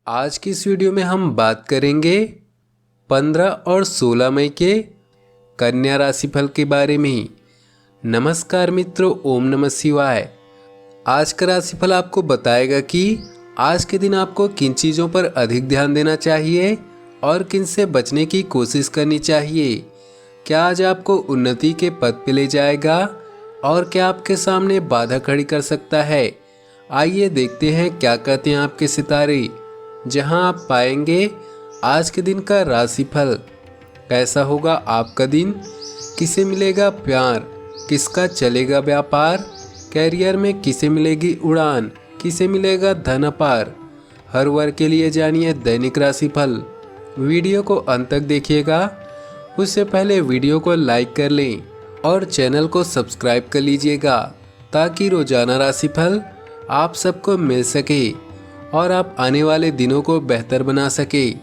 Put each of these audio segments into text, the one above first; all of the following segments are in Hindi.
आज की इस वीडियो में हम बात करेंगे 15 और 16 मई के कन्या राशिफल के बारे में ही। नमस्कार मित्रों, ओम नमः शिवाय। आज का राशिफल आपको बताएगा कि आज के दिन आपको किन चीज़ों पर अधिक ध्यान देना चाहिए और किन से बचने की कोशिश करनी चाहिए। क्या आज आपको उन्नति के पथ पे ले जाएगा और क्या आपके सामने बाधा खड़ी कर सकता है। आइए देखते हैं क्या कहते हैं आपके सितारे, जहां आप पाएंगे आज के दिन का राशिफल। कैसा होगा आपका दिन, किसे मिलेगा प्यार, किसका चलेगा व्यापार, कैरियर में किसे मिलेगी उड़ान, किसे मिलेगा धन अपार। हर वर्ग के लिए जानिए दैनिक राशिफल। वीडियो को अंत तक देखिएगा। उससे पहले वीडियो को लाइक कर लें और चैनल को सब्सक्राइब कर लीजिएगा ताकि रोजाना राशिफल आप सबको मिल सके और आप आने वाले दिनों को बेहतर बना सके।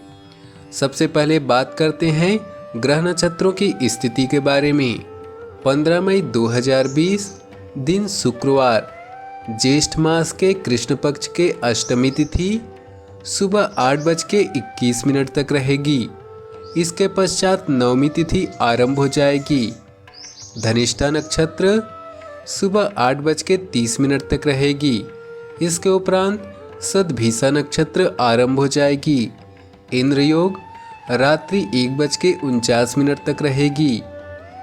सबसे पहले बात करते हैं ग्रह नक्षत्रों की स्थिति के बारे में। 15 मई 2020 दिन शुक्रवार, ज्येष्ठ मास के कृष्ण पक्ष के अष्टमी तिथि सुबह 8:21 तक रहेगी। इसके पश्चात नवमी तिथि आरंभ हो जाएगी। धनिष्ठा नक्षत्र सुबह 8:30 तक रहेगी। इसके उपरांत सदभिषा नक्षत्र आरंभ हो जाएगी। इंद्र योग रात्रि 1:49 तक रहेगी।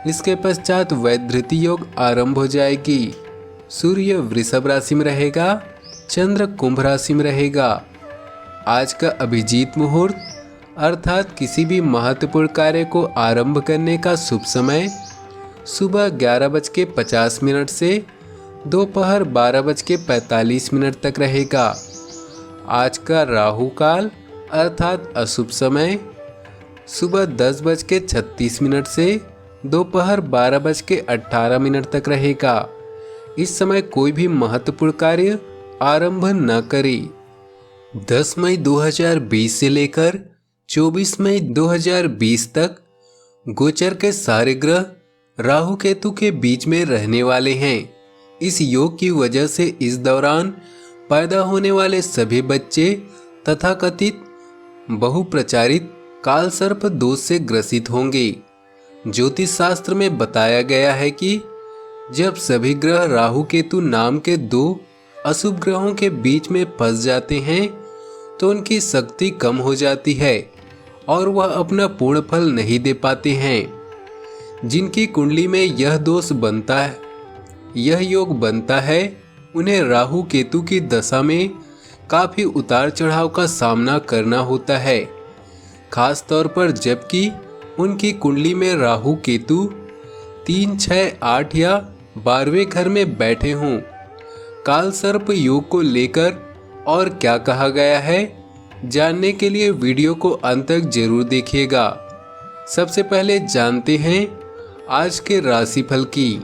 इसके पश्चात वैधृति योग आरंभ हो जाएगी। सूर्य वृषभ राशि में रहेगा, चंद्र कुंभ राशि में रहेगा। आज का अभिजीत मुहूर्त अर्थात किसी भी महत्वपूर्ण कार्य को आरंभ करने का शुभ समय सुबह 11:50 से दोपहर 12:45 तक रहेगा। आज का राहु काल अर्थात अशुभ समय सुबह 10:36 से दोपहर 12:18 तक रहेगा। इस समय कोई भी महत्वपूर्ण कार्य आरंभ न करें। 10 मई 2020 से लेकर 24 मई 2020 तक गोचर के सारे ग्रह राहु केतु के बीच में रहने वाले हैं। इस योग की वजह से इस दौरान पैदा होने वाले सभी बच्चे तथाकथित बहुप्रचारित कालसर्प दोष से ग्रसित होंगे। ज्योतिष शास्त्र में बताया गया है कि जब सभी ग्रह राहु केतु नाम के दो अशुभ ग्रहों के बीच में फंस जाते हैं तो उनकी शक्ति कम हो जाती है और वह अपना पूर्ण फल नहीं दे पाते हैं। जिनकी कुंडली में यह दोष बनता है, यह योग बनता है, उन्हें राहु केतु की दशा में काफी उतार चढ़ाव का सामना करना होता है। खास तौर पर जबकि उनकी कुंडली में राहु केतु 3, 6, 8 या 12वें घर में बैठे हों। कालसर्प योग को लेकर और क्या कहा गया है, जानने के लिए वीडियो को अंत तक जरूर देखिएगा। सबसे पहले जानते हैं आज के राशिफल की।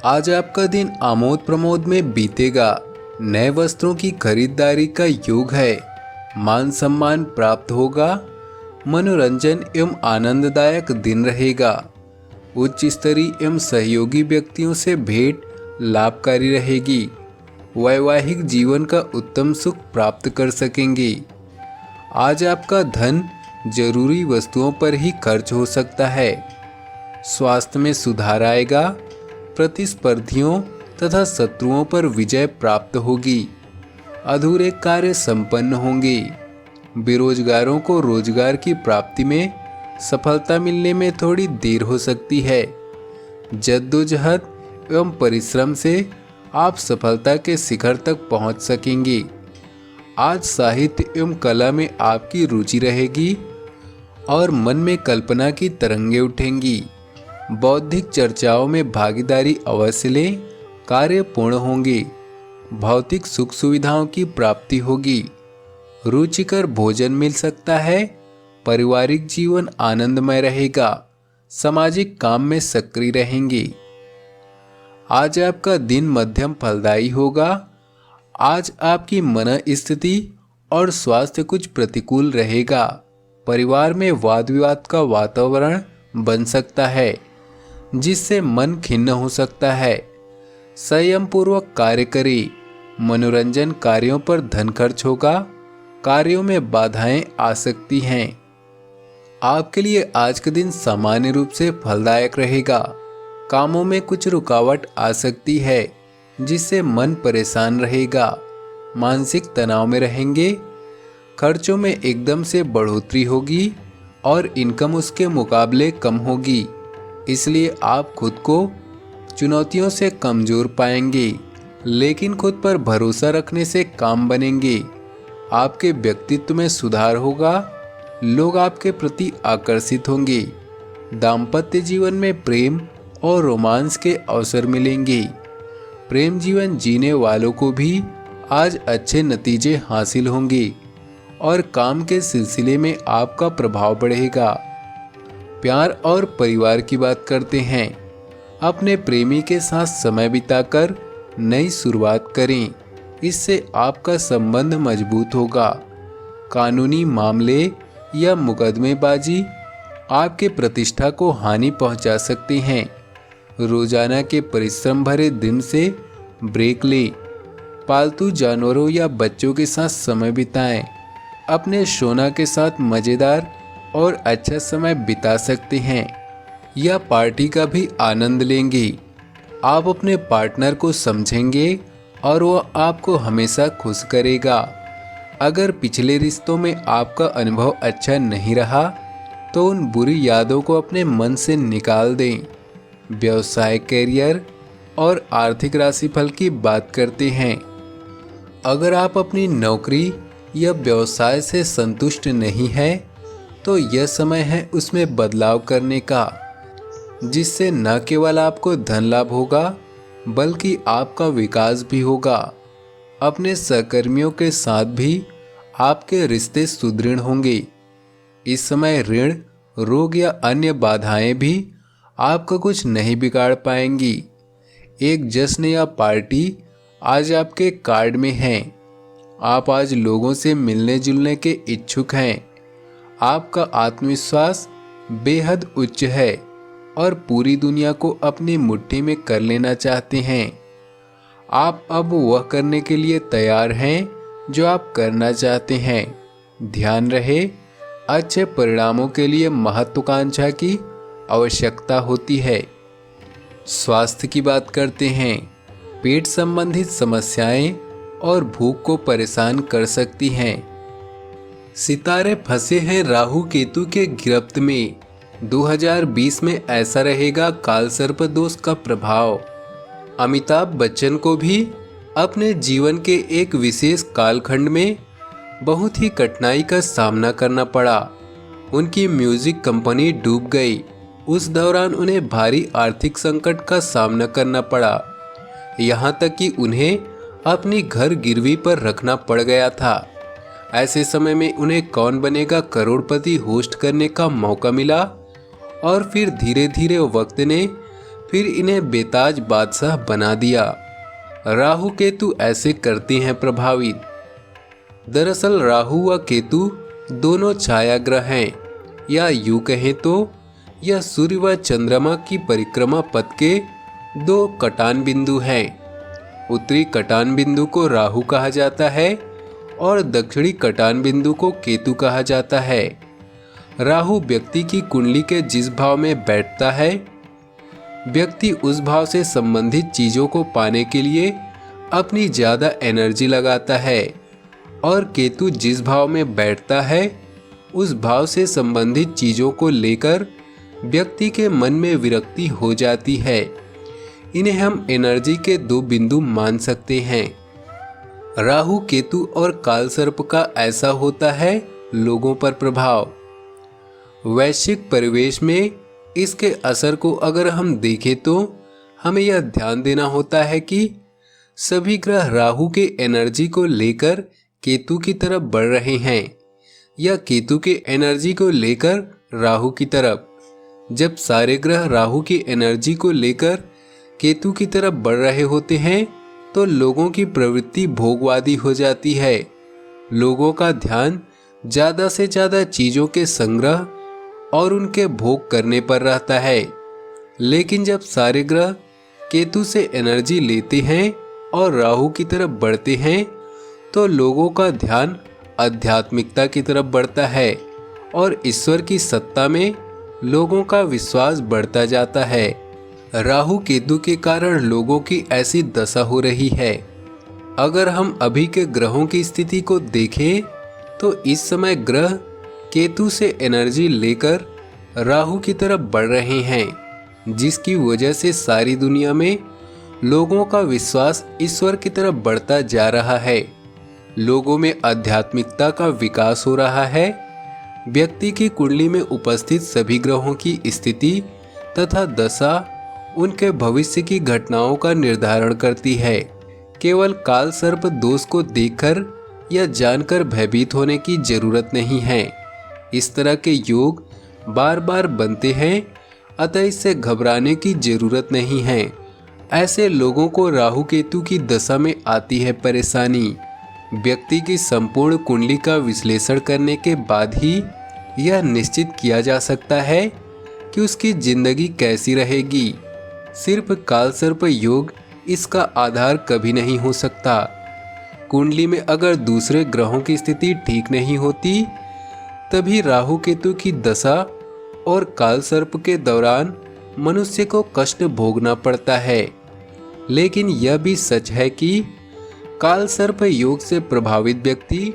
आज आपका दिन आमोद प्रमोद में बीतेगा। नए वस्त्रों की खरीदारी का योग है। मान सम्मान प्राप्त होगा। मनोरंजन एवं आनंददायक दिन रहेगा। उच्च स्तरीय एवं सहयोगी व्यक्तियों से भेंट लाभकारी रहेगी। वैवाहिक जीवन का उत्तम सुख प्राप्त कर सकेंगे। आज आपका धन जरूरी वस्तुओं पर ही खर्च हो सकता है। स्वास्थ्य में सुधार आएगा। प्रतिस्पर्धियों तथा शत्रुओं पर विजय प्राप्त होगी। अधूरे कार्य संपन्न होंगे। बेरोजगारों को रोजगार की प्राप्ति में सफलता मिलने में थोड़ी देर हो सकती है। जद्दोजहद एवं परिश्रम से आप सफलता के शिखर तक पहुंच सकेंगे। आज साहित्य एवं कला में आपकी रुचि रहेगी और मन में कल्पना की तरंगे उठेंगी। बौद्धिक चर्चाओं में भागीदारी अवश्य लें, कार्य पूर्ण होंगे। भौतिक सुख सुविधाओं की प्राप्ति होगी। रुचिकर भोजन मिल सकता है। पारिवारिक जीवन आनंदमय रहेगा। सामाजिक काम में सक्रिय रहेंगे। आज आपका दिन मध्यम फलदायी होगा। आज आपकी मन स्थिति और स्वास्थ्य कुछ प्रतिकूल रहेगा। परिवार में वाद विवाद का वातावरण बन सकता है जिससे मन खिन्न हो सकता है। संयम पूर्वक कार्य करें। मनोरंजन कार्यों पर धन खर्च होगा। कार्यों में बाधाएं आ सकती हैं। आपके लिए आज का दिन सामान्य रूप से फलदायक रहेगा। कामों में कुछ रुकावट आ सकती है जिससे मन परेशान रहेगा। मानसिक तनाव में रहेंगे। खर्चों में एकदम से बढ़ोतरी होगी और इनकम उसके मुकाबले कम होगी, इसलिए आप खुद को चुनौतियों से कमजोर पाएंगे, लेकिन खुद पर भरोसा रखने से काम बनेंगे। आपके व्यक्तित्व में सुधार होगा। लोग आपके प्रति आकर्षित होंगे। दाम्पत्य जीवन में प्रेम और रोमांस के अवसर मिलेंगे। प्रेम जीवन जीने वालों को भी आज अच्छे नतीजे हासिल होंगे और काम के सिलसिले में आपका प्रभाव बढ़ेगा। प्यार और परिवार की बात करते हैं। अपने प्रेमी के साथ समय बिताकर नई शुरुआत करें, इससे आपका संबंध मजबूत होगा। कानूनी मामले या मुकदमेबाजी आपके प्रतिष्ठा को हानि पहुंचा सकते हैं। रोजाना के परिश्रम भरे दिन से ब्रेक लें। पालतू जानवरों या बच्चों के साथ समय बिताएं। अपने शोना के साथ मज़ेदार और अच्छा समय बिता सकते हैं या पार्टी का भी आनंद लेंगे। आप अपने पार्टनर को समझेंगे और वह आपको हमेशा खुश करेगा। अगर पिछले रिश्तों में आपका अनुभव अच्छा नहीं रहा तो उन बुरी यादों को अपने मन से निकाल दें। व्यवसाय, करियर और आर्थिक राशिफल की बात करते हैं। अगर आप अपनी नौकरी या व्यवसाय से संतुष्ट नहीं हैं, तो यह समय है उसमें बदलाव करने का, जिससे न केवल आपको धन लाभ होगा बल्कि आपका विकास भी होगा। अपने सहकर्मियों के साथ भी आपके रिश्ते सुदृढ़ होंगे। इस समय ऋण, रोग या अन्य बाधाएं भी आपका कुछ नहीं बिगाड़ पाएंगी। एक जश्न या पार्टी आज आपके कार्ड में है। आप आज लोगों से मिलने जुलने के इच्छुक हैं। आपका आत्मविश्वास बेहद उच्च है और पूरी दुनिया को अपनी मुट्ठी में कर लेना चाहते हैं। आप अब वह करने के लिए तैयार हैं जो आप करना चाहते हैं। ध्यान रहे, अच्छे परिणामों के लिए महत्वाकांक्षा की आवश्यकता होती है। स्वास्थ्य की बात करते हैं। पेट संबंधित समस्याएं और भूख को परेशान कर सकती हैं। सितारे फंसे हैं राहु केतु के गिरफ्त में। 2020 में ऐसा रहेगा कालसर्प दोष का प्रभाव। अमिताभ बच्चन को भी अपने जीवन के एक विशेष कालखंड में बहुत ही कठिनाई का सामना करना पड़ा। उनकी म्यूजिक कंपनी डूब गई। उस दौरान उन्हें भारी आर्थिक संकट का सामना करना पड़ा, यहाँ तक कि उन्हें अपनी घर गिरवी पर रखना पड़ गया था। ऐसे समय में उन्हें कौन बनेगा करोड़पति होस्ट करने का मौका मिला और फिर धीरे धीरे वक्त ने फिर इन्हें बेताज बादशाह बना दिया। राहु केतु ऐसे करते हैं प्रभावित। दरअसल राहु व केतु दोनों छाया ग्रह हैं, या यूं कहें तो यह सूर्य व चंद्रमा की परिक्रमा पथ के दो कटान बिंदु हैं। उत्तरी कटान बिंदु को राहु कहा जाता है और दक्षिणी कटान बिंदु को केतु कहा जाता है। राहु व्यक्ति की कुंडली के जिस भाव में बैठता है, व्यक्ति उस भाव से संबंधित चीजों को पाने के लिए अपनी ज्यादा एनर्जी लगाता है और केतु जिस भाव में बैठता है उस भाव से संबंधित चीजों को लेकर व्यक्ति के मन में विरक्ति हो जाती है। इन्हें हम एनर्जी के दो बिंदु मान सकते हैं। राहु केतु और कालसर्प का ऐसा होता है लोगों पर प्रभाव। वैश्विक परिवेश में इसके असर को अगर हम देखें तो हमें यह ध्यान देना होता है कि सभी ग्रह राहु के एनर्जी को लेकर केतु की तरफ बढ़ रहे हैं या केतु के एनर्जी को लेकर राहु की तरफ। जब सारे ग्रह राहु की एनर्जी को लेकर केतु की तरफ बढ़ रहे होते हैं तो लोगों की प्रवृत्ति भोगवादी हो जाती है। लोगों का ध्यान ज्यादा से ज्यादा चीजों के संग्रह और उनके भोग करने पर रहता है। लेकिन जब सारे ग्रह केतु से एनर्जी लेते हैं और राहु की तरफ बढ़ते हैं तो लोगों का ध्यान आध्यात्मिकता की तरफ बढ़ता है और ईश्वर की सत्ता में लोगों का विश्वास बढ़ता जाता है। राहु केतु के कारण लोगों की ऐसी दशा हो रही है। अगर हम अभी के ग्रहों की स्थिति को देखें तो इस समय ग्रह केतु से एनर्जी लेकर राहु की तरफ बढ़ रहे हैं, जिसकी वजह से सारी दुनिया में लोगों का विश्वास ईश्वर की तरफ बढ़ता जा रहा है। लोगों में आध्यात्मिकता का विकास हो रहा है। व्यक्ति की कुंडली में उपस्थित सभी ग्रहों की स्थिति तथा दशा उनके भविष्य की घटनाओं का निर्धारण करती है। केवल काल सर्प दोष को देखकर या जानकर भयभीत होने की जरूरत नहीं है। इस तरह के योग बार बार बनते हैं, अतः इससे घबराने की जरूरत नहीं है। ऐसे लोगों को राहु केतु की दशा में आती है परेशानी। व्यक्ति की संपूर्ण कुंडली का विश्लेषण करने के बाद ही यह निश्चित किया जा सकता है कि उसकी जिंदगी कैसी रहेगी। सिर्फ कालसर्प योग इसका आधार कभी नहीं हो सकता। कुंडली में अगर दूसरे ग्रहों की स्थिति ठीक नहीं होती तभी राहु केतु की दशा और कालसर्प के दौरान मनुष्य को कष्ट भोगना पड़ता है। लेकिन यह भी सच है कि कालसर्प योग से प्रभावित व्यक्ति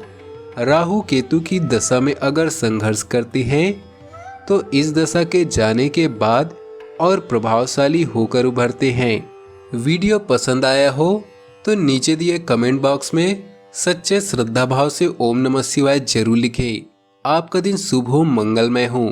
राहु केतु की दशा में अगर संघर्ष करते हैं तो इस दशा के जाने के बाद और प्रभावशाली होकर उभरते हैं। वीडियो पसंद आया हो तो नीचे दिए कमेंट बॉक्स में सच्चे श्रद्धा भाव से ओम नमः शिवाय जरूर लिखें। आपका दिन शुभ हो, मंगलमय हो।